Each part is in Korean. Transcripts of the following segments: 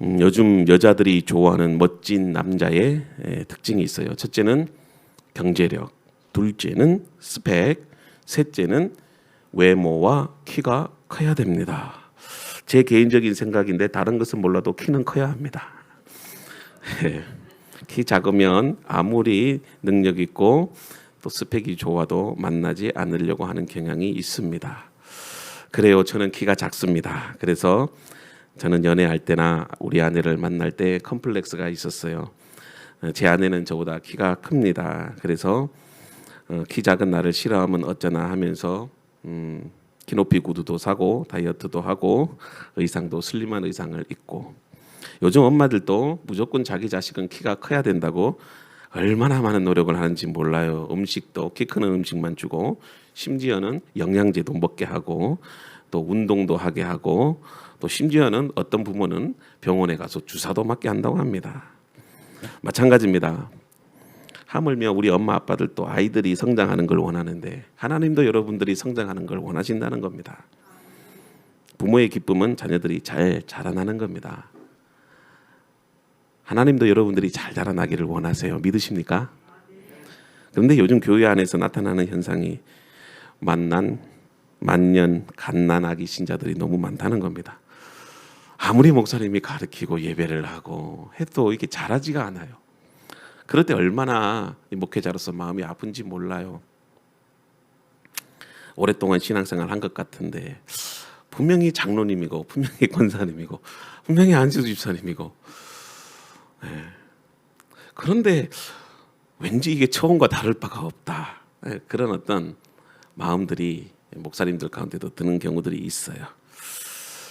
요즘 여자들이 좋아하는 멋진 남자의 특징이 있어요. 첫째는 경제력, 둘째는 스펙, 셋째는 외모와 키가 커야 됩니다. 제 개인적인 생각인데 다른 것은 몰라도 키는 커야 합니다. 키 작으면 아무리 능력 있고 또 스펙이 좋아도 만나지 않으려고 하는 경향이 있습니다. 그래요, 저는 키가 작습니다. 그래서 저는 연애할 때나 우리 아내를 만날 때 컴플렉스가 있었어요. 제 아내는 저보다 키가 큽니다. 그래서 키 작은 나를 싫어하면 어쩌나 하면서 키높이 구두도 사고 다이어트도 하고 의상도 슬림한 의상을 입고, 요즘 엄마들도 무조건 자기 자식은 키가 커야 된다고 얼마나 많은 노력을 하는지 몰라요. 음식도 키 크는 음식만 주고 심지어는 영양제도 먹게 하고 또 운동도 하게 하고 또 심지어는 어떤 부모는 병원에 가서 주사도 맞게 한다고 합니다. 마찬가지입니다. 하물며 우리 엄마 아빠들도 아이들이 성장하는 걸 원하는데 하나님도 여러분들이 성장하는 걸 원하신다는 겁니다. 부모의 기쁨은 자녀들이 잘 자라나는 겁니다. 하나님도 여러분들이 잘 자라나기를 원하세요. 믿으십니까? 그런데 요즘 교회 안에서 나타나는 현상이 만년 갓난아기 신자들이 너무 많다는 겁니다. 아무리 목사님이 가르치고 예배를 하고 해도 이게 잘하지가 않아요. 그럴 때 얼마나 목회자로서 마음이 아픈지 몰라요. 오랫동안 신앙생활 한 것 같은데 분명히 장로님이고 분명히 권사님이고 분명히 안수주 집사님이고, 그런데 왠지 이게 처음과 다를 바가 없다. 그런 어떤 마음들이 목사님들 가운데도 드는 경우들이 있어요.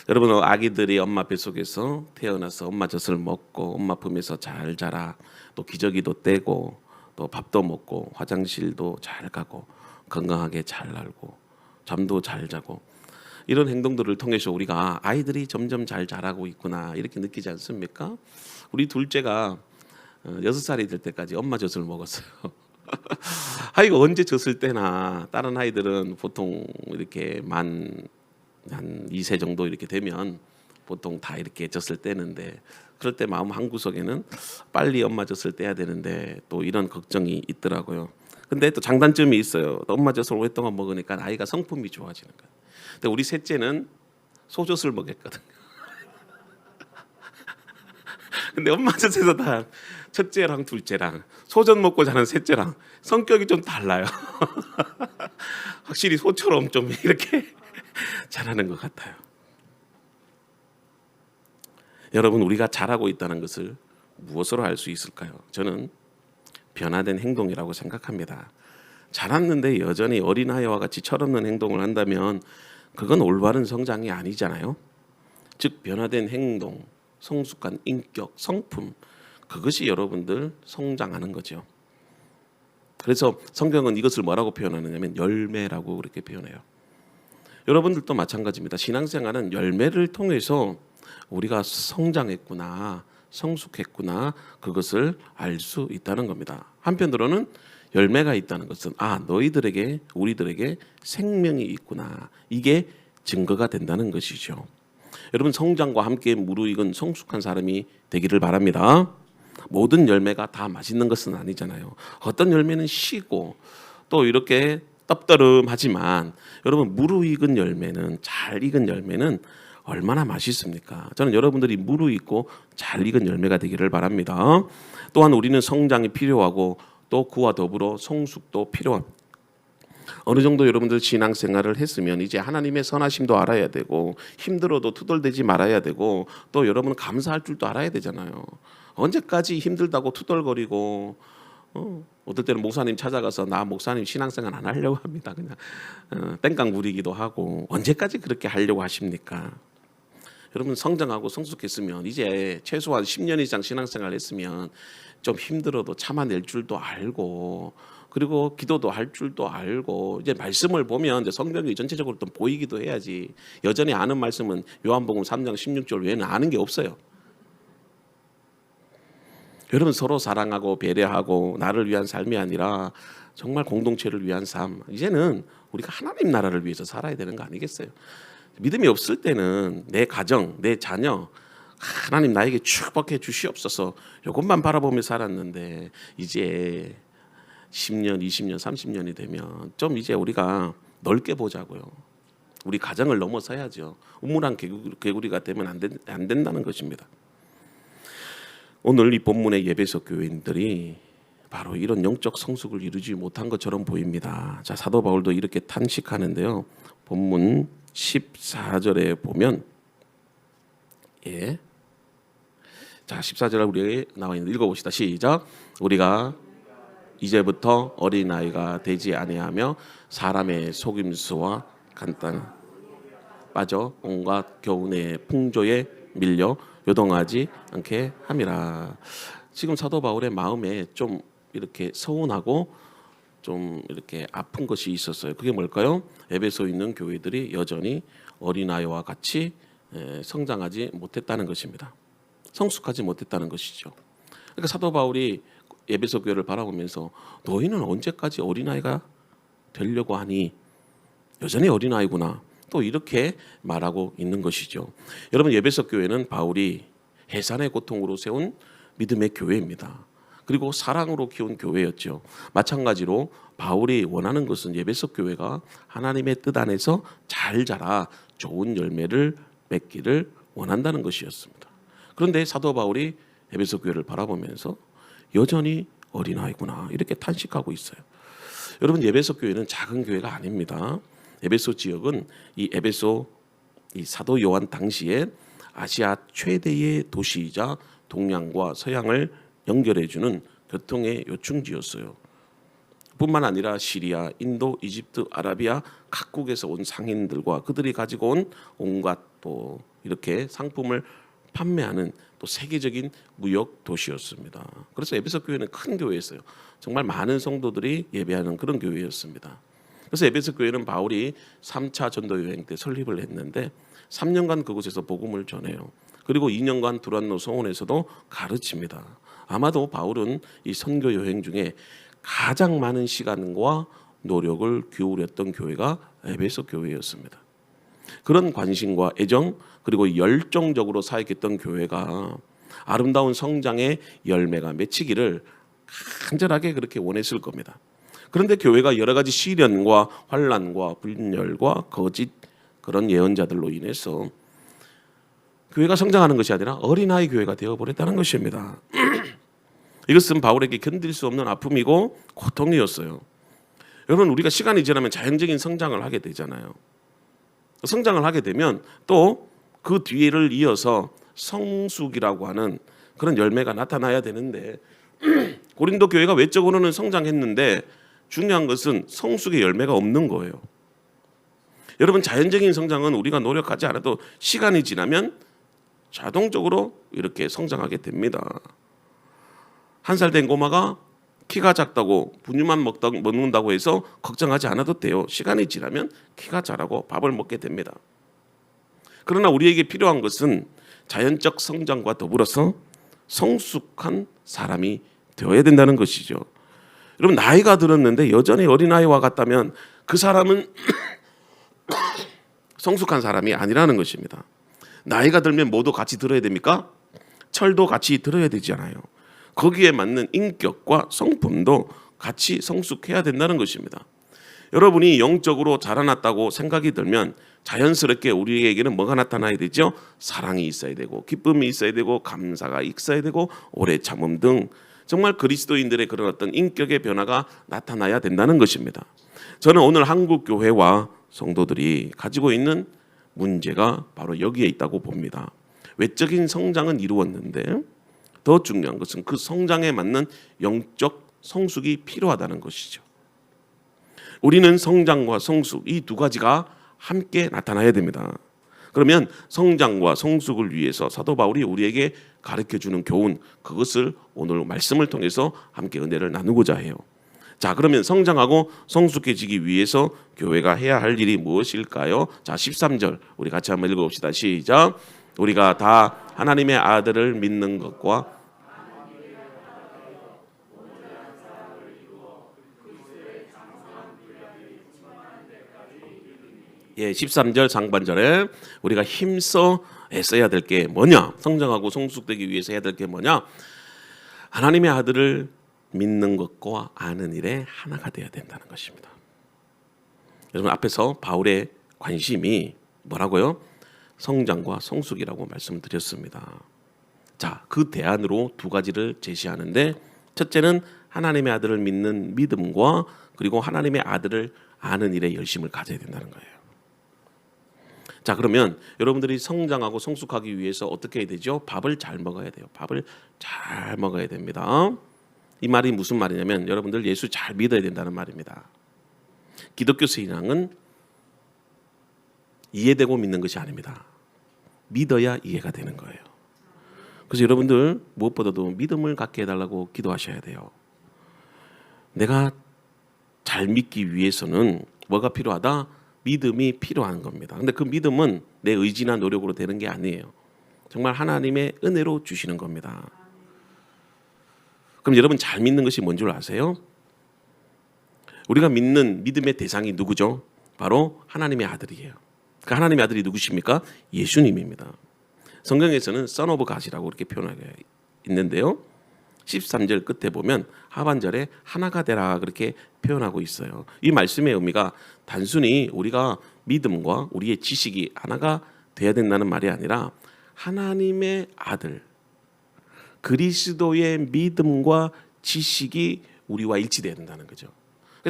여러분, 아기들이 엄마 뱃속에서 태어나서 엄마 젖을 먹고 엄마 품에서 잘 자라, 또 기저귀도 떼고 또 밥도 먹고 화장실도 잘 가고 건강하게 잘 날고 잠도 잘 자고, 이런 행동들을 통해서 우리가 아이들이 점점 잘 자라고 있구나 이렇게 느끼지 않습니까? 우리 둘째가 6살이 될 때까지 엄마 젖을 먹었어요. 아이가 언제 젖을 때나 다른 아이들은 보통 이렇게 한 2세 정도 이렇게 되면 보통 다 이렇게 젖을 떼는데, 그럴 때 마음 한구석에는 빨리 엄마 젖을 떼야 되는데 또 이런 걱정이 있더라고요. 근데 또 장단점이 있어요. 엄마 젖을 오랫동안 먹으니까 아이가 성품이 좋아지는 거예요. 근데 우리 셋째는 소젖을 먹였거든요. 근데 엄마 젖에서 다 첫째랑 둘째랑 소젖 먹고 자는 셋째랑 성격이 좀 달라요. 확실히 소처럼 좀 이렇게 잘하는 것 같아요. 여러분, 우리가 잘하고 있다는 것을 무엇으로 알 수 있을까요? 저는 변화된 행동이라고 생각합니다. 자랐는데 여전히 어린아이와 같이 철없는 행동을 한다면 그건 올바른 성장이 아니잖아요. 즉, 변화된 행동, 성숙한 인격, 성품, 그것이 여러분들 성장하는 거죠. 그래서 성경은 이것을 뭐라고 표현하느냐면 열매라고 그렇게 표현해요. 여러분들도 마찬가지입니다. 신앙생활은 열매를 통해서 우리가 성장했구나, 성숙했구나, 그것을 알 수 있다는 겁니다. 한편으로는 열매가 있다는 것은 너희들에게, 우리들에게 생명이 있구나, 이게 증거가 된다는 것이죠. 여러분, 성장과 함께 무르익은 성숙한 사람이 되기를 바랍니다. 모든 열매가 다 맛있는 것은 아니잖아요. 어떤 열매는 시고 또 이렇게 떡떠름하지만 여러분, 무르익은 열매는, 잘 익은 열매는 얼마나 맛있습니까? 저는 여러분들이 무르익고 잘 익은 열매가 되기를 바랍니다. 또한 우리는 성장이 필요하고 또 그와 더불어 성숙도 필요합니다. 어느 정도 여러분들 신앙생활을 했으면 이제 하나님의 선하심도 알아야 되고 힘들어도 투덜대지 말아야 되고 또 여러분 감사할 줄도 알아야 되잖아요. 언제까지 힘들다고 투덜거리고 어떨 때는 목사님 찾아가서 나 목사님 신앙생활 안 하려고 합니다. 그냥 땡깡 부리기도 하고, 언제까지 그렇게 하려고 하십니까? 여러분, 성장하고 성숙했으면 이제 최소한 10년 이상 신앙생활 했으면 좀 힘들어도 참아낼 줄도 알고, 그리고 기도도 할 줄도 알고, 이제 말씀을 보면 이제 성경이 전체적으로 좀 보이기도 해야지. 여전히 아는 말씀은 요한복음 3장 16절 외에는 아는 게 없어요. 여러분, 서로 사랑하고 배려하고 나를 위한 삶이 아니라 정말 공동체를 위한 삶, 이제는 우리가 하나님 나라를 위해서 살아야 되는 거 아니겠어요? 믿음이 없을 때는 내 가정, 내 자녀, 하나님 나에게 축복해 주시옵소서 이것만 바라보며 살았는데 이제 10년, 20년, 30년이 되면 좀 이제 우리가 넓게 보자고요. 우리 가정을 넘어서야죠. 우물안 개구리가 되면 안 된다는 것입니다. 오늘 이 본문의 예배소 교인들이 바로 이런 영적 성숙을 이루지 못한 것처럼 보입니다. 자, 사도 바울도 이렇게 탄식하는데요. 본문 14절에 보면 자, 14절 우리 나와 있는 읽어봅시다. 시작. 우리가 이제부터 어린아이가 되지 아니하며 사람의 속임수와 간단 빠져 온갖 교훈의 풍조에 밀려 요동하지 않게 함이라. 지금 사도 바울의 마음에 좀 이렇게 서운하고 좀 이렇게 아픈 것이 있었어요. 그게 뭘까요? 에베소에 있는 교회들이 여전히 어린아이와 같이 성장하지 못했다는 것입니다. 성숙하지 못했다는 것이죠. 그러니까 사도 바울이 에베소 교회를 바라보면서 너희는 언제까지 어린아이가 되려고 하니? 여전히 어린아이구나. 또 이렇게 말하고 있는 것이죠. 여러분, 에베소 교회는 바울이 해산의 고통으로 세운 믿음의 교회입니다. 그리고 사랑으로 키운 교회였죠. 마찬가지로 바울이 원하는 것은 에베소 교회가 하나님의 뜻 안에서 잘 자라 좋은 열매를 맺기를 원한다는 것이었습니다. 그런데 사도 바울이 에베소 교회를 바라보면서 여전히 어린아이구나 이렇게 탄식하고 있어요. 여러분, 에베소 교회는 작은 교회가 아닙니다. 에베소 지역은 이 에베소 이 사도 요한 당시에 아시아 최대의 도시이자 동양과 서양을 연결해주는 교통의 요충지였어요. 뿐만 아니라 시리아, 인도, 이집트, 아라비아 각국에서 온 상인들과 그들이 가지고 온 온갖 또 이렇게 상품을 판매하는 또 세계적인 무역 도시였습니다. 그래서 에베소 교회는 큰 교회였어요. 정말 많은 성도들이 예배하는 그런 교회였습니다. 그래서 에베소 교회는 바울이 3차 전도 여행 때 설립을 했는데 3년간 그곳에서 복음을 전해요. 그리고 2년간 두란노 소원에서도 가르칩니다. 아마도 바울은 이 선교 여행 중에 가장 많은 시간과 노력을 기울였던 교회가 에베소 교회였습니다. 그런 관심과 애정 그리고 열정적으로 사역했던 교회가 아름다운 성장의 열매가 맺히기를 간절하게 그렇게 원했을 겁니다. 그런데 교회가 여러 가지 시련과 환난과 분열과 거짓 그런 예언자들로 인해서 교회가 성장하는 것이 아니라 어린아이 교회가 되어버렸다는 것입니다. 이것은 바울에게 견딜 수 없는 아픔이고 고통이었어요. 여러분, 우리가 시간이 지나면 자연적인 성장을 하게 되잖아요. 성장을 하게 되면 또 그 뒤를 이어서 성숙이라고 하는 그런 열매가 나타나야 되는데 고린도 교회가 외적으로는 성장했는데 중요한 것은 성숙의 열매가 없는 거예요. 여러분, 자연적인 성장은 우리가 노력하지 않아도 시간이 지나면 자동적으로 이렇게 성장하게 됩니다. 1살 된 꼬마가 키가 작다고 분유만 먹는다고 해서 걱정하지 않아도 돼요. 시간이 지나면 키가 자라고 밥을 먹게 됩니다. 그러나 우리에게 필요한 것은 자연적 성장과 더불어서 성숙한 사람이 되어야 된다는 것이죠. 여러분, 나이가 들었는데 여전히 어린아이와 같다면 그 사람은 성숙한 사람이 아니라는 것입니다. 나이가 들면 뭐도 같이 들어야 됩니까? 철도 같이 들어야 되잖아요. 거기에 맞는 인격과 성품도 같이 성숙해야 된다는 것입니다. 여러분이 영적으로 자라났다고 생각이 들면 자연스럽게 우리에게는 뭐가 나타나야 되죠? 사랑이 있어야 되고 기쁨이 있어야 되고 감사가 있어야 되고 오래 참음 등 정말 그리스도인들의 그런 어떤 인격의 변화가 나타나야 된다는 것입니다. 저는 오늘 한국 교회와 성도들이 가지고 있는 문제가 바로 여기에 있다고 봅니다. 외적인 성장은 이루었는데 더 중요한 것은 그 성장에 맞는 영적 성숙이 필요하다는 것이죠. 우리는 성장과 성숙 이 두 가지가 함께 나타나야 됩니다. 그러면 성장과 성숙을 위해서 사도 바울이 우리에게 가르쳐주는 교훈, 그것을 오늘 말씀을 통해서 함께 은혜를 나누고자 해요. 자, 그러면 성장하고 성숙해지기 위해서 교회가 해야 할 일이 무엇일까요? 자, 13절 우리 같이 한번 읽어봅시다. 시작. 우리가 다 하나님의 아들을 믿는 것과 13절 상반절에 우리가 힘써 애써야 될 게 뭐냐? 성장하고 성숙되기 위해서 해야 될 게 뭐냐? 하나님의 아들을 믿는 것과 아는 일에 하나가 되어야 된다는 것입니다. 여러분, 앞에서 바울의 관심이 뭐라고요? 성장과 성숙이라고 말씀드렸습니다. 자, 그 대안으로 두 가지를 제시하는데, 첫째는 하나님의 아들을 믿는 믿음과 그리고 하나님의 아들을 아는 일에 열심을 가져야 된다는 거예요. 자, 그러면 여러분들이 성장하고 성숙하기 위해서 어떻게 해야 되죠? 밥을 잘 먹어야 돼요. 밥을 잘 먹어야 됩니다. 이 말이 무슨 말이냐면 여러분들 예수 잘 믿어야 된다는 말입니다. 기독교 신앙은 이해되고 믿는 것이 아닙니다. 믿어야 이해가 되는 거예요. 그래서 여러분들 무엇보다도 믿음을 갖게 해달라고 기도하셔야 돼요. 내가 잘 믿기 위해서는 뭐가 필요하다? 믿음이 필요한 겁니다. 근데 그 믿음은 내 의지나 노력으로 되는 게 아니에요. 정말 하나님의 은혜로 주시는 겁니다. 그럼 여러분 잘 믿는 것이 뭔 줄 아세요? 우리가 믿는 믿음의 대상이 누구죠? 바로 하나님의 아들이에요. 그 하나님의 아들이 누구십니까? 예수님입니다. 성경에서는 Son of God이라고 이렇게 표현하고 있는데요. 13절 끝에 보면 하반절에 하나가 되라 그렇게 표현하고 있어요. 이 말씀의 의미가 단순히 우리가 믿음과 우리의 지식이 하나가 돼야 된다는 말이 아니라 하나님의 아들 그리스도의 믿음과 지식이 우리와 일치돼야 된다는 거죠.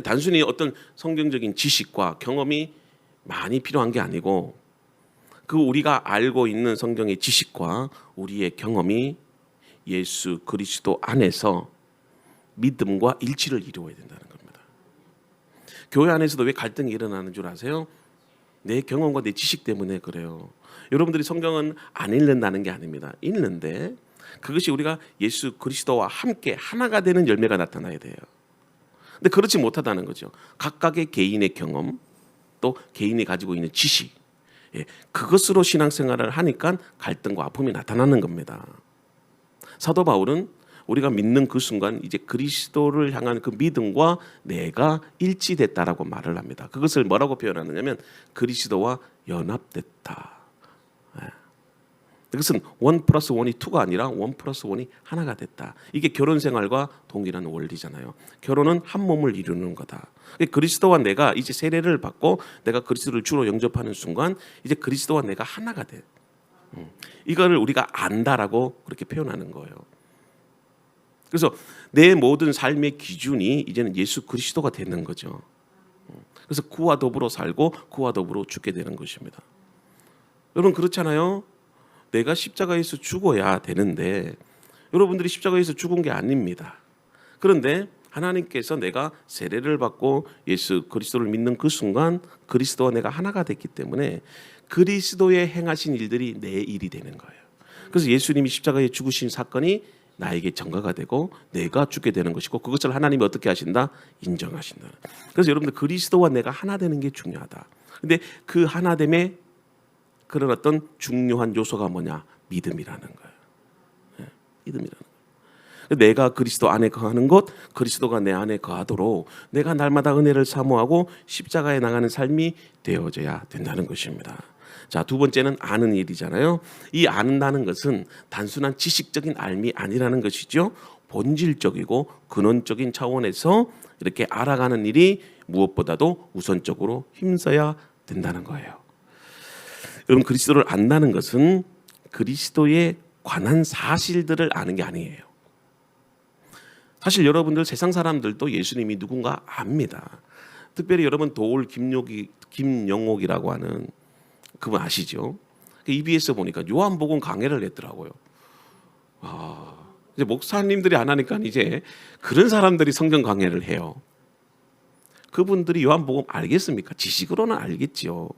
단순히 어떤 성경적인 지식과 경험이 많이 필요한 게 아니고 그 우리가 알고 있는 성경의 지식과 우리의 경험이 예수 그리스도 안에서 믿음과 일치를 이루어야 된다는 겁니다. 교회 안에서도 왜 갈등이 일어나는 줄 아세요? 내 경험과 내 지식 때문에 그래요. 여러분들이 성경은 안 읽는다는 게 아닙니다. 읽는데 그것이 우리가 예수 그리스도와 함께 하나가 되는 열매가 나타나야 돼요. 근데 그렇지 못하다는 거죠. 각각의 개인의 경험 또 개인이 가지고 있는 지식 그것으로 신앙생활을 하니까 갈등과 아픔이 나타나는 겁니다. 사도 바울은 우리가 믿는 그 순간 이제 그리스도를 향한 그 믿음과 내가 일치됐다라고 말을 합니다. 그것을 뭐라고 표현하느냐면 그리스도와 연합됐다. 그것은 1+1이 2가 아니라 1+1이 하나가 됐다. 이게 결혼 생활과 동일한 원리잖아요. 결혼은 한 몸을 이루는 거다. 그리스도와 내가 이제 세례를 받고 내가 그리스도를 주로 영접하는 순간 이제 그리스도와 내가 하나가 돼. 이거를 우리가 안다라고 그렇게 표현하는 거예요. 그래서 내 모든 삶의 기준이 이제는 예수 그리스도가 되는 거죠. 그래서 그와 더불어 살고 그와 더불어 죽게 되는 것입니다. 여러분 그렇잖아요. 내가 십자가에서 죽어야 되는데 여러분들이 십자가에서 죽은 게 아닙니다. 그런데 하나님께서 내가 세례를 받고 예수 그리스도를 믿는 그 순간 그리스도와 내가 하나가 됐기 때문에 그리스도의 행하신 일들이 내 일이 되는 거예요. 그래서 예수님이 십자가에 죽으신 사건이 나에게 전가가 되고 내가 죽게 되는 것이고 그것을 하나님이 어떻게 하신다? 인정하신다. 그래서 여러분들 그리스도와 내가 하나 되는 게 중요하다. 근데 그 하나됨의 그런 어떤 중요한 요소가 뭐냐? 믿음이라는 거예요. 믿음이라는 거예요. 내가 그리스도 안에 거하는 것, 그리스도가 내 안에 거하도록 내가 날마다 은혜를 사모하고 십자가에 나가는 삶이 되어져야 된다는 것입니다. 자, 두 번째는 아는 일이잖아요. 이 안다는 것은 단순한 지식적인 알미 아니라는 것이죠. 본질적이고 근원적인 차원에서 이렇게 알아가는 일이 무엇보다도 우선적으로 힘써야 된다는 거예요. 여러분 그리스도를 안다는 것은 그리스도에 관한 사실들을 아는 게 아니에요. 사실 여러분들 세상 사람들도 예수님이 누군가 압니다. 특별히 여러분 도올 김영옥이라고 하는 그분 아시죠? EBS 보니까 요한복음 강해를 냈더라고요. 이제 목사님들이 안 하니까 이제 그런 사람들이 성경 강해를 해요. 그분들이 요한복음 알겠습니까? 지식으로는 알겠죠.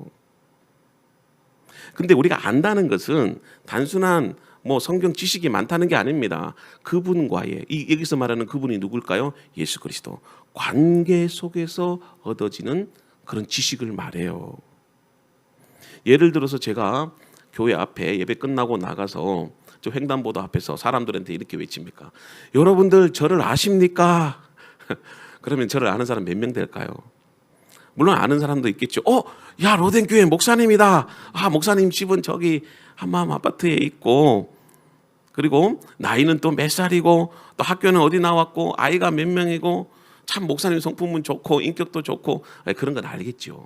근데 우리가 안다는 것은 단순한 성경 지식이 많다는 게 아닙니다. 그분과의 여기서 말하는 그분이 누굴까요? 예수 그리스도. 관계 속에서 얻어지는 그런 지식을 말해요. 예를 들어서 제가 교회 앞에 예배 끝나고 나가서 저 횡단보도 앞에서 사람들한테 이렇게 외칩니까? 여러분들 저를 아십니까? 그러면 저를 아는 사람 몇 명 될까요? 물론 아는 사람도 있겠죠. 야 로덴교회 목사님이다. 목사님 집은 저기 한마음 아파트에 있고, 그리고 나이는 또 몇 살이고, 또 학교는 어디 나왔고, 아이가 몇 명이고, 참 목사님 성품은 좋고 인격도 좋고 그런 건 알겠죠.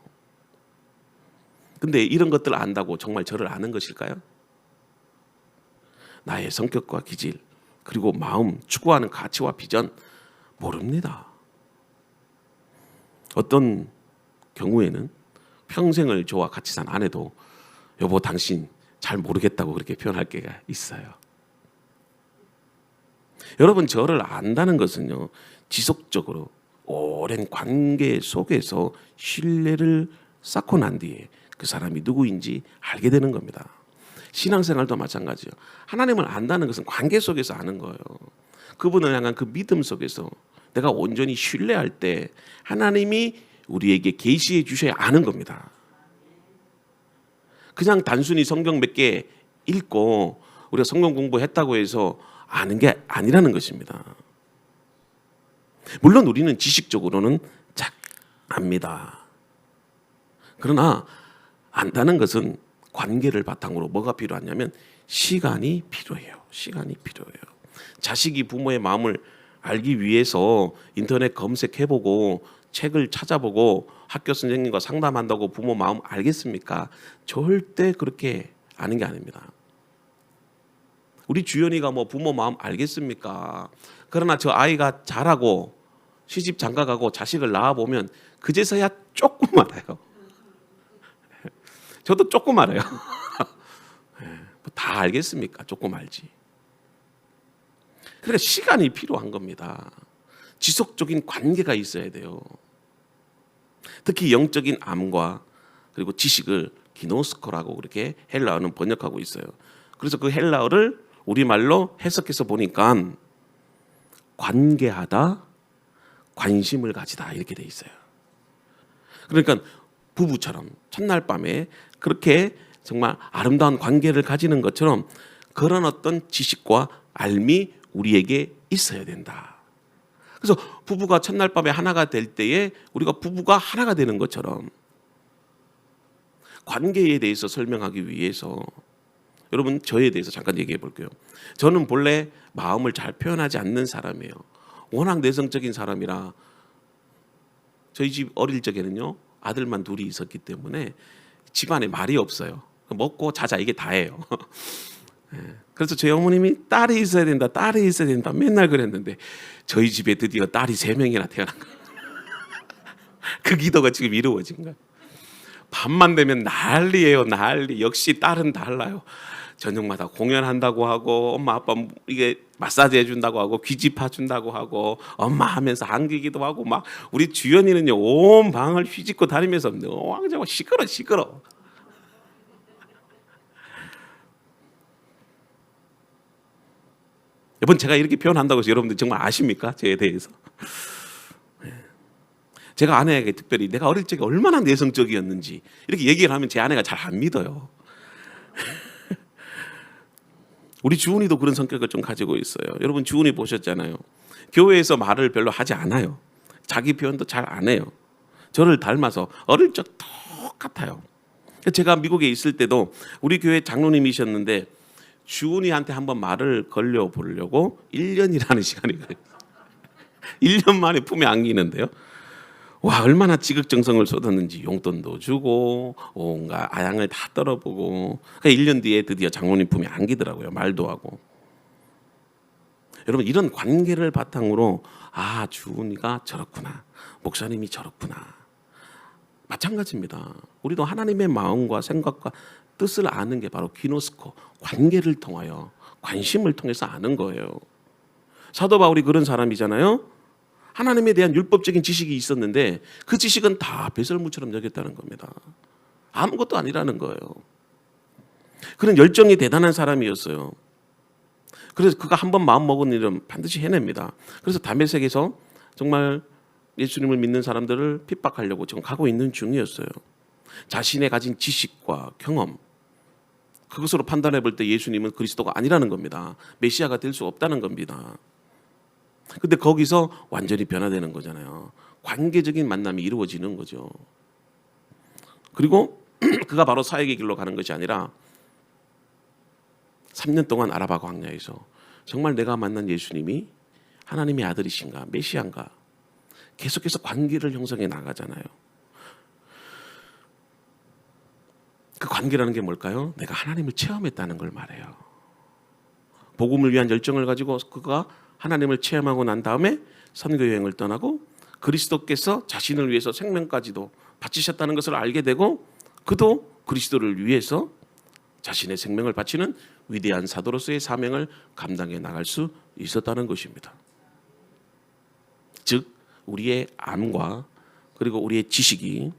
근데 이런 것들 안다고 정말 저를 아는 것일까요? 나의 성격과 기질, 그리고 마음, 추구하는 가치와 비전 모릅니다. 어떤 경우에는 평생을 저와 같이 산 아내도 여보 당신 잘 모르겠다고 그렇게 표현할 때가 있어요. 여러분, 저를 안다는 것은요, 지속적으로 오랜 관계 속에서 신뢰를 쌓고 난 뒤에 그 사람이 누구인지 알게 되는 겁니다. 신앙생활도 마찬가지예요. 하나님을 안다는 것은 관계 속에서 아는 거예요. 그분을 향한 그 믿음 속에서 내가 온전히 신뢰할 때 하나님이 우리에게 계시해 주셔야 아는 겁니다. 그냥 단순히 성경 몇 개 읽고 우리가 성경 공부했다고 해서 아는 게 아니라는 것입니다. 물론 우리는 지식적으로는 잘 압니다. 그러나 안다는 것은 관계를 바탕으로 뭐가 필요하냐면 시간이 필요해요. 시간이 필요해요. 자식이 부모의 마음을 알기 위해서 인터넷 검색해보고 책을 찾아보고 학교 선생님과 상담한다고 부모 마음 알겠습니까? 절대 그렇게 아는 게 아닙니다. 우리 주연이가 뭐 부모 마음 알겠습니까? 그러나 저 아이가 자라고 시집 장가가고 자식을 낳아보면 그제서야 조금 알아요. 저도 조금 알아요. 다 알겠습니까? 조금 알지. 그러니까 시간이 필요한 겁니다. 지속적인 관계가 있어야 돼요. 특히 영적인 암과 그리고 지식을 기노스코라고 그렇게 헬라어는 번역하고 있어요. 그래서 그 헬라어를 우리말로 해석해서 보니까 관계하다, 관심을 가지다 이렇게 돼 있어요. 그러니까 부부처럼 첫날 밤에 그렇게 정말 아름다운 관계를 가지는 것처럼 그런 어떤 지식과 알미 우리에게 있어야 된다. 그래서 부부가 첫날 밤에 하나가 될 때에 우리가 부부가 하나가 되는 것처럼 관계에 대해서 설명하기 위해서 여러분 저에 대해서 잠깐 얘기해 볼게요. 저는 본래 마음을 잘 표현하지 않는 사람이에요. 워낙 내성적인 사람이라 저희 집 어릴 적에는요 아들만 둘이 있었기 때문에 집안에 말이 없어요. 먹고 자자 이게 다예요. 그래서 저희 어머님이 딸이 있어야 된다, 딸이 있어야 된다 맨날 그랬는데 저희 집에 드디어 딸이 3명이나 태어난 거예요. 그 기도가 지금 이루어진 거예요. 밤만 되면 난리예요, 난리. 역시 딸은 달라요. 저녁마다 공연한다고 하고 엄마 아빠 이게 마사지 해준다고 하고 귀집어 준다고 하고 엄마 하면서 안기기도 하고 막 우리 주연이는요 온 방을 휘짓고 다니면서 왕자고 시끄러. 여러분 제가 이렇게 표현한다고 해서 여러분들 정말 아십니까? 저에 대해서. 제가 아내에게 특별히 내가 어릴 적에 얼마나 내성적이었는지 이렇게 얘기를 하면 제 아내가 잘 안 믿어요. 우리 주은이도 그런 성격을 좀 가지고 있어요. 여러분 주은이 보셨잖아요. 교회에서 말을 별로 하지 않아요. 자기 표현도 잘 안 해요. 저를 닮아서 어릴 적 똑같아요. 제가 미국에 있을 때도 우리 교회 장로님이셨는데 주은이한테 한번 말을 걸려보려고 1년이라는 시간이 걸렸어요. 1년 만에 품에 안기는데요. 와 얼마나 지극정성을 쏟았는지 용돈도 주고 온갖 아양을 다 떨어보고 1년 뒤에 드디어 장로님 품에 안기더라고요. 말도 하고. 여러분 이런 관계를 바탕으로 아 주은이가 저렇구나, 목사님이 저렇구나. 마찬가지입니다. 우리도 하나님의 마음과 생각과 뜻을 아는 게 바로 기노스코, 관계를 통하여 관심을 통해서 아는 거예요. 사도 바울이 그런 사람이잖아요. 하나님에 대한 율법적인 지식이 있었는데 그 지식은 다 배설물처럼 여겼다는 겁니다. 아무것도 아니라는 거예요. 그런 열정이 대단한 사람이었어요. 그래서 그가 한번 마음 먹은 일은 반드시 해냅니다. 그래서 다메섹에서 정말 예수님을 믿는 사람들을 핍박하려고 지금 가고 있는 중이었어요. 자신의 가진 지식과 경험 그것으로 판단해 볼 때 예수님은 그리스도가 아니라는 겁니다. 메시아가 될 수 없다는 겁니다. 근데 거기서 완전히 변화되는 거잖아요. 관계적인 만남이 이루어지는 거죠. 그리고 그가 바로 사역의 길로 가는 것이 아니라 3년 동안 아라바 광야에서 정말 내가 만난 예수님이 하나님의 아들이신가 메시아인가 계속해서 관계를 형성해 나가잖아요. 그 관계라는 게 뭘까요? 내가 하나님을 체험했다는 걸 말해요. 복음을 위한 열정을 가지고 그가 하나님을 체험하고 난 다음에 선교 여행을 떠나고 그리스도께서 자신을 위해서 생명까지도 바치셨다는 것을 알게 되고 그도 그리스도를 위해서 자신의 생명을 바치는 위대한 사도로서의 사명을 감당해 나갈 수 있었다는 것입니다. 즉 우리의 암과 그리고 우리의 지식이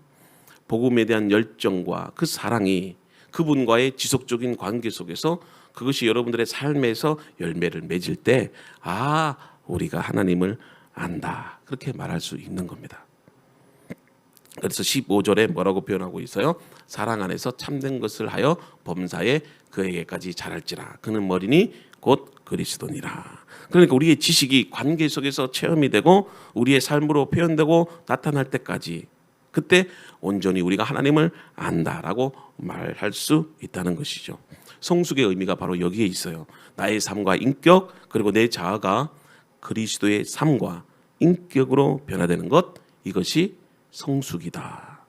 복음에 대한 열정과 그 사랑이 그분과의 지속적인 관계 속에서 그것이 여러분들의 삶에서 열매를 맺을 때 우리가 하나님을 안다 그렇게 말할 수 있는 겁니다. 그래서 15절에 뭐라고 표현하고 있어요? 사랑 안에서 참된 것을 하여 범사에 그에게까지 자랄지라 그는 머리니 곧 그리스도니라. 그러니까 우리의 지식이 관계 속에서 체험이 되고 우리의 삶으로 표현되고 나타날 때까지 그때 온전히 우리가 하나님을 안다라고 말할 수 있다는 것이죠. 성숙의 의미가 바로 여기에 있어요. 나의 삶과 인격 그리고 내 자아가 그리스도의 삶과 인격으로 변화되는 것 이것이 성숙이다.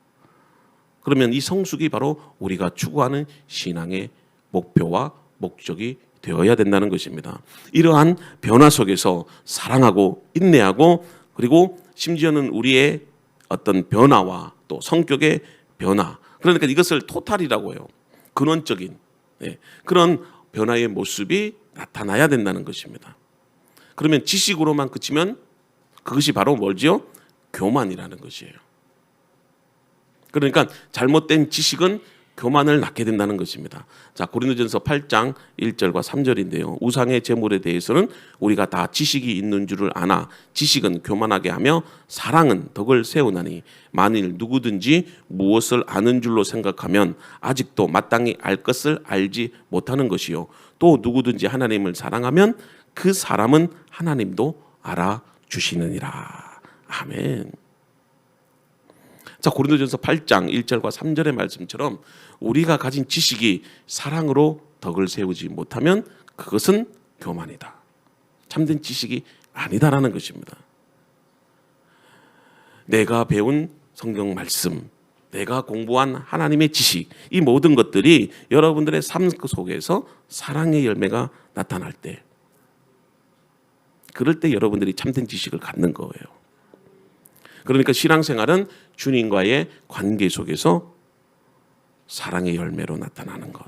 그러면 이 성숙이 바로 우리가 추구하는 신앙의 목표와 목적이 되어야 된다는 것입니다. 이러한 변화 속에서 사랑하고 인내하고 그리고 심지어는 우리의 어떤 변화와 또 성격의 변화 그러니까 이것을 토탈이라고 해요. 근원적인 그런 변화의 모습이 나타나야 된다는 것입니다. 그러면 지식으로만 그치면 그것이 바로 뭘지요? 교만이라는 것이에요. 그러니까 잘못된 지식은 교만을 낳게 된다는 것입니다. 자, 고린도전서 8장 1절과 3절인데요. 우상의 제물에 대해서는 우리가 다 지식이 있는 줄을 아나 지식은 교만하게 하며 사랑은 덕을 세우나니 만일 누구든지 무엇을 아는 줄로 생각하면 아직도 마땅히 알 것을 알지 못하는 것이요 또 누구든지 하나님을 사랑하면 그 사람은 하나님도 알아주시느니라. 아멘. 자, 고린도전서 8장 1절과 3절의 말씀처럼 우리가 가진 지식이 사랑으로 덕을 세우지 못하면 그것은 교만이다. 참된 지식이 아니다라는 것입니다. 내가 배운 성경 말씀, 내가 공부한 하나님의 지식, 이 모든 것들이 여러분들의 삶 속에서 사랑의 열매가 나타날 때, 그럴 때 여러분들이 참된 지식을 갖는 거예요. 그러니까 신앙생활은 주님과의 관계 속에서 사랑의 열매로 나타나는 것.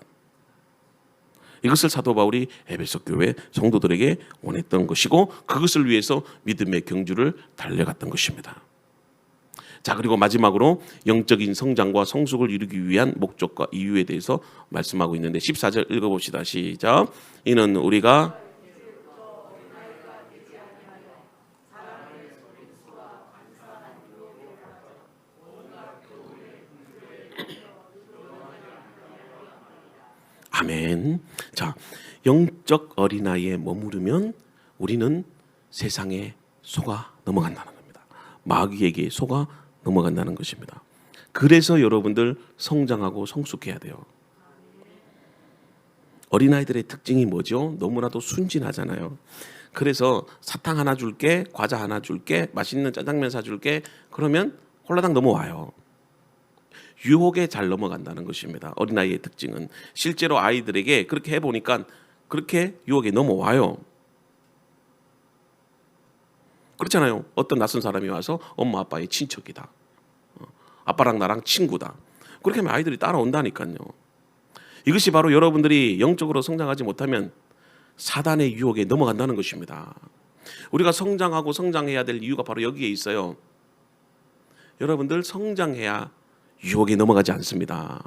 이것을 사도 바울이 에베소 교회 성도들에게 원했던 것이고 그것을 위해서 믿음의 경주를 달려갔던 것입니다. 자, 그리고 마지막으로 영적인 성장과 성숙을 이루기 위한 목적과 이유에 대해서 말씀하고 있는데 14절 읽어봅시다. 시작. 이는 우리가 아멘. 자, 영적 어린아이에 머무르면 우리는 세상에 속아 넘어간다는 겁니다. 마귀에게 속아 넘어간다는 것입니다. 그래서 여러분들 성장하고 성숙해야 돼요. 어린아이들의 특징이 뭐죠? 너무나도 순진하잖아요. 그래서 사탕 하나 줄게, 과자 하나 줄게, 맛있는 짜장면 사줄게 그러면 홀라당 넘어와요. 유혹에 잘 넘어간다는 것입니다. 어린아이의 특징은 실제로 아이들에게 그렇게 해보니까 그렇게 유혹에 넘어와요. 그렇잖아요. 어떤 낯선 사람이 와서 엄마 아빠의 친척이다. 아빠랑 나랑 친구다. 그렇게 하면 아이들이 따라온다니까요. 이것이 바로 여러분들이 영적으로 성장하지 못하면 사단의 유혹에 넘어간다는 것입니다. 우리가 성장하고 성장해야 될 이유가 바로 여기에 있어요. 여러분들 성장해야 유혹에 넘어가지 않습니다.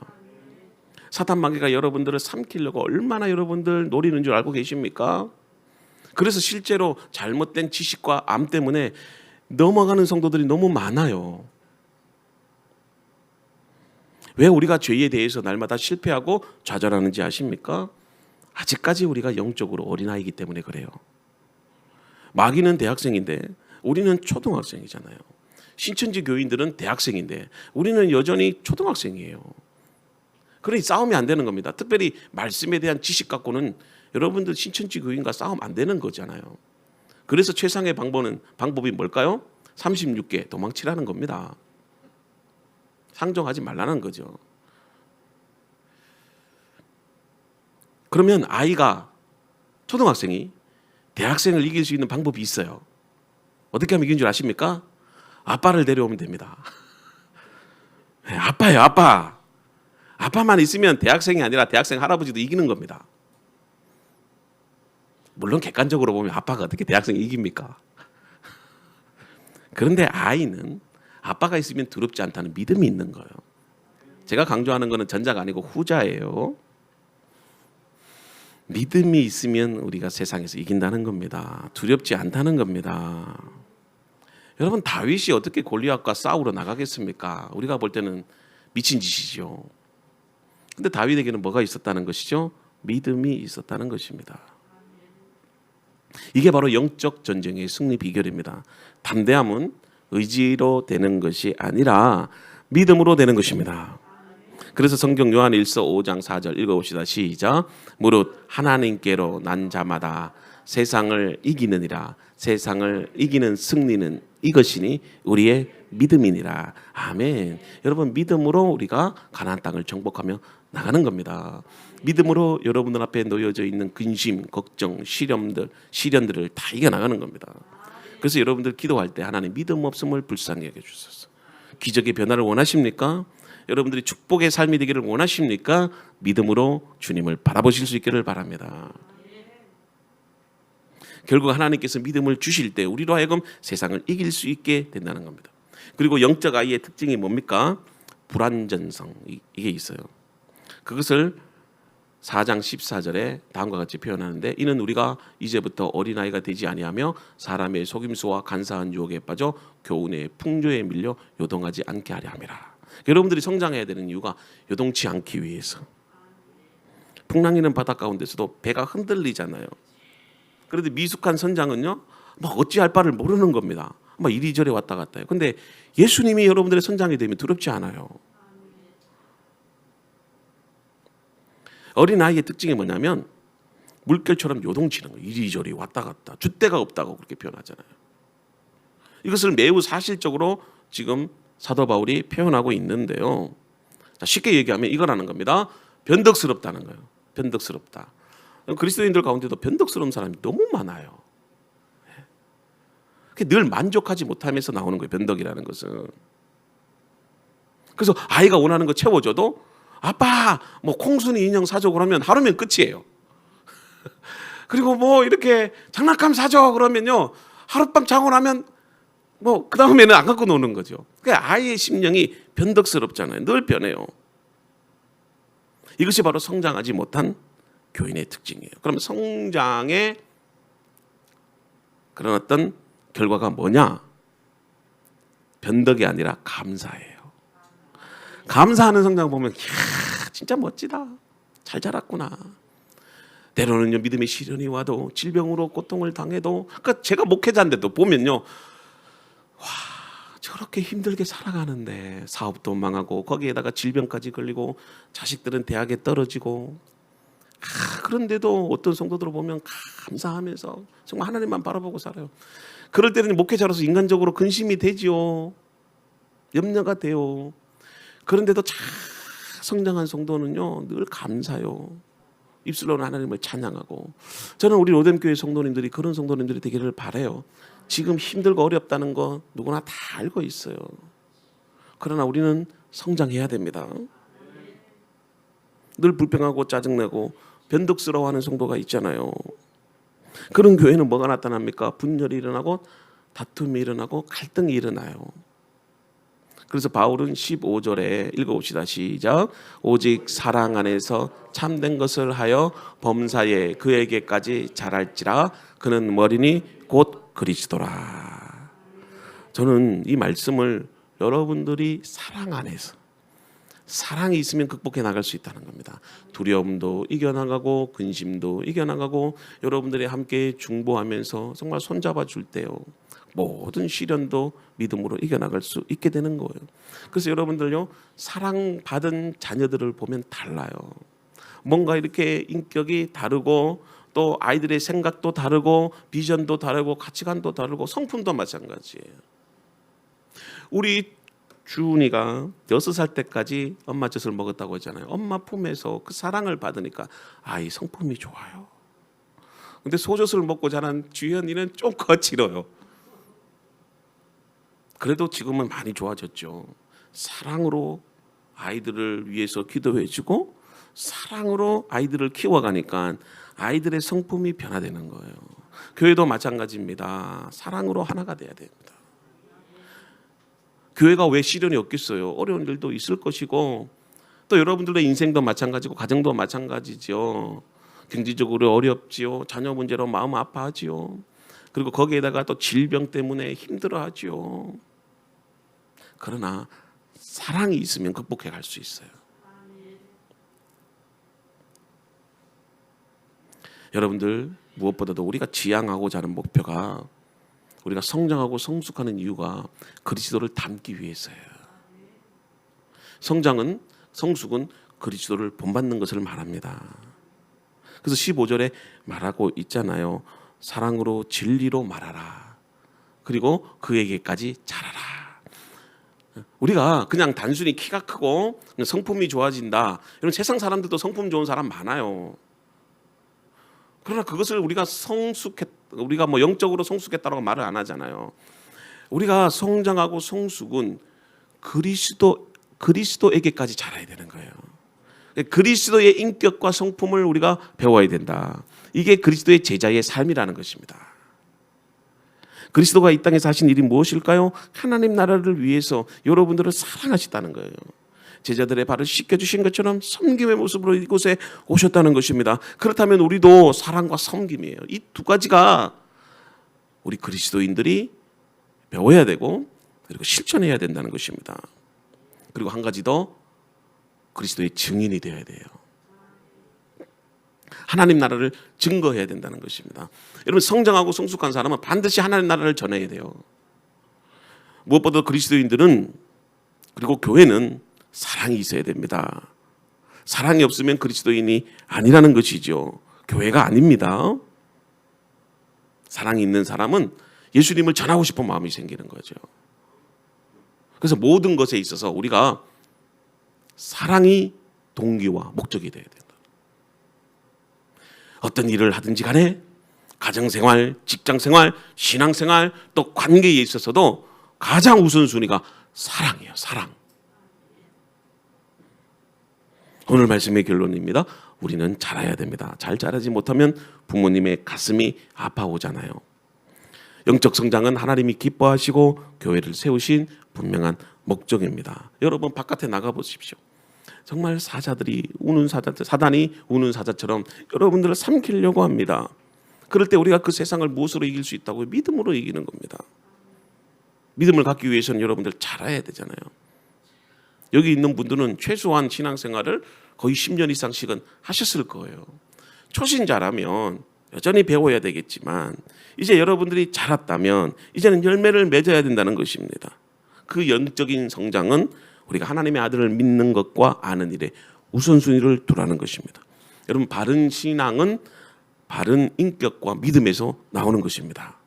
사탄 마귀가 여러분들을 삼키려고 얼마나 여러분들 노리는 줄 알고 계십니까? 그래서 실제로 잘못된 지식과 암 때문에 넘어가는 성도들이 너무 많아요. 왜 우리가 죄에 대해서 날마다 실패하고 좌절하는지 아십니까? 아직까지 우리가 영적으로 어린아이이기 때문에 그래요. 마귀는 대학생인데 우리는 초등학생이잖아요. 신천지 교인들은 대학생인데 우리는 여전히 초등학생이에요. 그러니 싸움이 안 되는 겁니다. 특별히 말씀에 대한 지식 갖고는 여러분들 신천지 교인과 싸움 안 되는 거잖아요. 그래서 최상의 방법이 뭘까요? 36개 도망치라는 겁니다. 상종하지 말라는 거죠. 그러면 아이가, 초등학생이 대학생을 이길 수 있는 방법이 있어요. 어떻게 하면 이기는 줄 아십니까? 아빠를 데려오면 됩니다. 아빠예요, 아빠. 아빠만 있으면 대학생이 아니라 대학생 할아버지도 이기는 겁니다. 물론 객관적으로 보면 아빠가 어떻게 대학생이 이깁니까? 그런데 아이는 아빠가 있으면 두렵지 않다는 믿음이 있는 거예요. 제가 강조하는 것은 전자가 아니고 후자예요. 믿음이 있으면 우리가 세상에서 이긴다는 겁니다. 두렵지 않다는 겁니다. 여러분, 다윗이 어떻게 골리앗과 싸우러 나가겠습니까? 우리가 볼 때는 미친 짓이죠. 근데 다윗에게는 뭐가 있었다는 것이죠? 믿음이 있었다는 것입니다. 이게 바로 영적 전쟁의 승리 비결입니다. 담대함은 의지로 되는 것이 아니라 믿음으로 되는 것입니다. 그래서 성경 요한 1서 5장 4절 읽어봅시다. 시작. 무릇 하나님께로 난 자마다 세상을 이기느니라. 세상을 이기는 승리는 이것이니 우리의 믿음이니라. 아멘. 여러분, 믿음으로 우리가 가나안 땅을 정복하며 나가는 겁니다. 믿음으로 여러분들 앞에 놓여져 있는 근심, 걱정, 시련들을 다 이겨나가는 겁니다. 그래서 여러분들 기도할 때 하나님 믿음 없음을 불쌍히 여겨주소서. 기적의 변화를 원하십니까? 여러분들이 축복의 삶이 되기를 원하십니까? 믿음으로 주님을 바라보실 수 있기를 바랍니다. 결국 하나님께서 믿음을 주실 때 우리로 하여금 세상을 이길 수 있게 된다는 겁니다. 그리고 영적 아이의 특징이 뭡니까? 불완전성, 이게 있어요. 그것을 4장 14절에 다음과 같이 표현하는데, 이는 우리가 이제부터 어린아이가 되지 아니하며 사람의 속임수와 간사한 유혹에 빠져 교훈의 풍조에 밀려 요동하지 않게 하려 함이라. 여러분들이 성장해야 되는 이유가 요동치 않기 위해서. 풍랑이는 바다 가운데서도 배가 흔들리잖아요. 그런데 미숙한 선장은요, 막 어찌할 바를 모르는 겁니다. 막 이리저리 왔다 갔다 해요. 근데 예수님이 여러분들의 선장이 되면 두렵지 않아요. 어린아이의 특징이 뭐냐면 물결처럼 요동치는 거예요. 이리저리 왔다 갔다. 줏대가 없다고 그렇게 표현하잖아요. 이것을 매우 사실적으로 지금 사도 바울이 표현하고 있는데요. 자, 쉽게 얘기하면 이거라는 겁니다. 변덕스럽다는 거예요. 변덕스럽다. 그리스도인들 가운데도 변덕스러운 사람이 너무 많아요. 늘 만족하지 못하면서 나오는 거예요. 변덕이라는 것은. 그래서 아이가 원하는 거 채워줘도 아빠 뭐 콩순이 인형 사줘 그러면 하루면 끝이에요. 그리고 뭐 이렇게 장난감 사줘 그러면요 하룻밤 자고 나면 뭐 그 다음에는 안 갖고 노는 거죠. 그러니까 아이의 심령이 변덕스럽잖아요. 늘 변해요. 이것이 바로 성장하지 못한 교인의 특징이에요. 그러면 성장의 그런 어떤 결과가 뭐냐? 변덕이 아니라 감사예요. 감사하는 성장 보면 이야 진짜 멋지다. 잘 자랐구나. 때로는요 믿음의 시련이 와도 질병으로 고통을 당해도, 그러니까 제가 목회자인데도 보면요, 와 저렇게 힘들게 살아가는데 사업도 망하고 거기에다가 질병까지 걸리고 자식들은 대학에 떨어지고, 그런데도 어떤 성도들을 보면 감사하면서 정말 하나님만 바라보고 살아요. 그럴 때는 목회자로서 인간적으로 근심이 되지요. 염려가 돼요. 그런데도 잘 성장한 성도는요 늘 감사요. 입술로는 하나님을 찬양하고. 저는 우리 로뎀교회 성도님들이 그런 성도님들이 되기를 바라요. 지금 힘들고 어렵다는 거 누구나 다 알고 있어요. 그러나 우리는 성장해야 됩니다. 늘 불평하고 짜증내고 변덕스러워하는 성도가 있잖아요. 그런 교회는 뭐가 나타납니까? 분열이 일어나고 다툼이 일어나고 갈등이 일어나요. 그래서 바울은 15절에 읽어봅시다. 시작. 오직 사랑 안에서 참된 것을 하여 범사에 그에게까지 자랄지라. 그는 머리니 곧 그리스도라. 저는 이 말씀을 여러분들이 사랑 안에서, 사랑이 있으면 극복해 나갈 수 있다는 겁니다. 두려움도 이겨나가고 근심도 이겨나가고 여러분들이 함께 중보하면서 정말 손잡아 줄 때요 모든 시련도 믿음으로 이겨나갈 수 있게 되는 거예요. 그래서 여러분들요 사랑받은 자녀들을 보면 달라요. 뭔가 이렇게 인격이 다르고 또 아이들의 생각도 다르고 비전도 다르고 가치관도 다르고 성품도 마찬가지예요. 우리 주은이가 6살 때까지 엄마 젖을 먹었다고 했잖아요. 엄마 품에서 그 사랑을 받으니까 아이 성품이 좋아요. 근데 소젖을 먹고 자란 주현이는 좀 거칠어요. 그래도 지금은 많이 좋아졌죠. 사랑으로 아이들을 위해서 기도해주고 사랑으로 아이들을 키워가니까 아이들의 성품이 변화되는 거예요. 교회도 마찬가지입니다. 사랑으로 하나가 돼야 됩니다. 교회가 왜 시련이 없겠어요? 어려운 일도 있을 것이고 또 여러분들의 인생도 마찬가지고 가정도 마찬가지죠. 경제적으로 어렵지요. 자녀 문제로 마음 아파하지요. 그리고 거기에다가 또 질병 때문에 힘들어하지요. 그러나 사랑이 있으면 극복해 갈 수 있어요. 여러분들 무엇보다도 우리가 지향하고자 하는 목표가 우리가 성장하고 성숙하는 이유가 그리스도를 닮기 위해서예요. 성숙은 그리스도를 본받는 것을 말합니다. 그래서 15절에 말하고 있잖아요. 사랑으로 진리로 말하라. 그리고 그에게까지 자라라. 우리가 그냥 단순히 키가 크고 성품이 좋아진다. 이런 세상 사람들도 성품 좋은 사람 많아요. 그러나 그것을 우리가 영적으로 성숙했다고 말을 안 하잖아요. 우리가 성장하고 성숙은 그리스도에게까지 자라야 되는 거예요. 그리스도의 인격과 성품을 우리가 배워야 된다. 이게 그리스도의 제자의 삶이라는 것입니다. 그리스도가 이 땅에서 하신 일이 무엇일까요? 하나님 나라를 위해서 여러분들을 사랑하셨다는 거예요. 제자들의 발을 씻겨주신 것처럼 섬김의 모습으로 이곳에 오셨다는 것입니다. 그렇다면 우리도 사랑과 섬김이에요. 이 두 가지가 우리 그리스도인들이 배워야 되고 그리고 실천해야 된다는 것입니다. 그리고 한 가지 더, 그리스도의 증인이 되어야 돼요. 하나님 나라를 증거해야 된다는 것입니다. 여러분, 성장하고 성숙한 사람은 반드시 하나님 나라를 전해야 돼요. 무엇보다 그리스도인들은, 그리고 교회는 사랑이 있어야 됩니다. 사랑이 없으면 그리스도인이 아니라는 것이죠. 교회가 아닙니다. 사랑이 있는 사람은 예수님을 전하고 싶은 마음이 생기는 거죠. 그래서 모든 것에 있어서 우리가 사랑이 동기와 목적이 되어야 된다. 어떤 일을 하든지 간에 가정생활, 직장생활, 신앙생활, 또 관계에 있어서도 가장 우선순위가 사랑이에요. 사랑. 오늘 말씀의 결론입니다. 우리는 자라야 됩니다. 잘 자라지 못하면 부모님의 가슴이 아파오잖아요. 영적 성장은 하나님이 기뻐하시고 교회를 세우신 분명한 목적입니다. 여러분 바깥에 나가 보십시오. 정말 사단이 우는 사자처럼 여러분들을 삼키려고 합니다. 그럴 때 우리가 그 세상을 무엇으로 이길 수 있다고요? 믿음으로 이기는 겁니다. 믿음을 갖기 위해서는 여러분들 자라야 되잖아요. 여기 있는 분들은 최소한 신앙생활을 거의 10년 이상씩은 하셨을 거예요. 초신자라면 여전히 배워야 되겠지만 이제 여러분들이 자랐다면 이제는 열매를 맺어야 된다는 것입니다. 그 영적인 성장은 우리가 하나님의 아들을 믿는 것과 아는 일에 우선순위를 두라는 것입니다. 여러분, 바른 신앙은 바른 인격과 믿음에서 나오는 것입니다.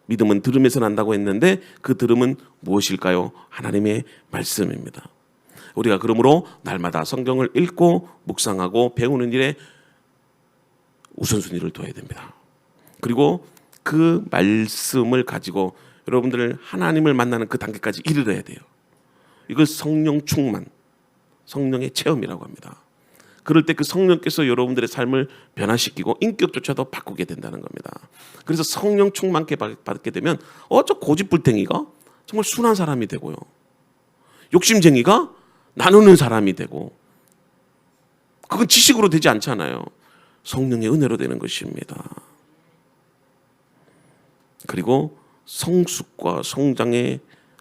믿음은 들음에서 난다고 했는데 그 들음은 무엇일까요? 하나님의 말씀입니다. 우리가 그러므로 날마다 성경을 읽고 묵상하고 배우는 일에 우선순위를 둬야 됩니다. 그리고 그 말씀을 가지고 여러분들 하나님을 만나는 그 단계까지 이르러야 돼요. 이걸 성령 충만, 성령의 체험이라고 합니다. 그럴 때 그 성령께서 여러분들의 삶을 변화시키고 인격조차도 바꾸게 된다는 겁니다. 그래서 성령 충만케 받게 되면 저 고집불탱이가 정말 순한 사람이 되고요. 욕심쟁이가 나누는 사람이 되고, 그건 지식으로 되지 않잖아요. 성령의 은혜로 되는 것입니다. 그리고 성숙과 성장의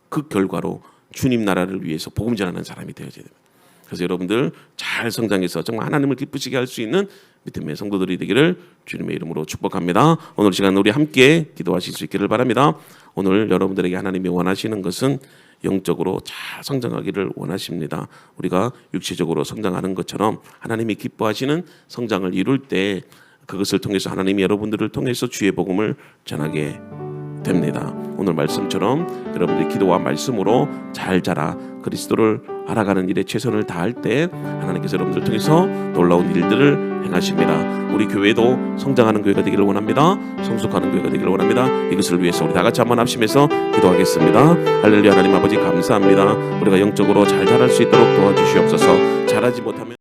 그 결과로 주님 나라를 위해서 복음 전하는 사람이 되어야 됩니다. 그래서 여러분들 잘 성장해서 정말 하나님을 기쁘시게 할 수 있는 믿음의 성도들이 되기를 주님의 이름으로 축복합니다. 오늘 시간 우리 함께 기도하실 수 있기를 바랍니다. 오늘 여러분들에게 하나님이 원하시는 것은 영적으로 잘 성장하기를 원하십니다. 우리가 육체적으로 성장하는 것처럼 하나님이 기뻐하시는 성장을 이룰 때 그것을 통해서 하나님이 여러분들을 통해서 주의 복음을 전하게 됩니다. 오늘 말씀처럼 여러분들이 기도와 말씀으로 잘 자라 그리스도를 알아가는 일에 최선을 다할 때 하나님께서 여러분들을 통해서 놀라운 일들을 행하십니다. 우리 교회도 성장하는 교회가 되기를 원합니다. 성숙하는 교회가 되기를 원합니다. 이것을 위해서 우리 다 같이 한번 합심해서 기도하겠습니다. 할렐루야. 하나님 아버지 감사합니다. 우리가 영적으로 잘 자랄 수 있도록 도와주시옵소서. 자라지 못하면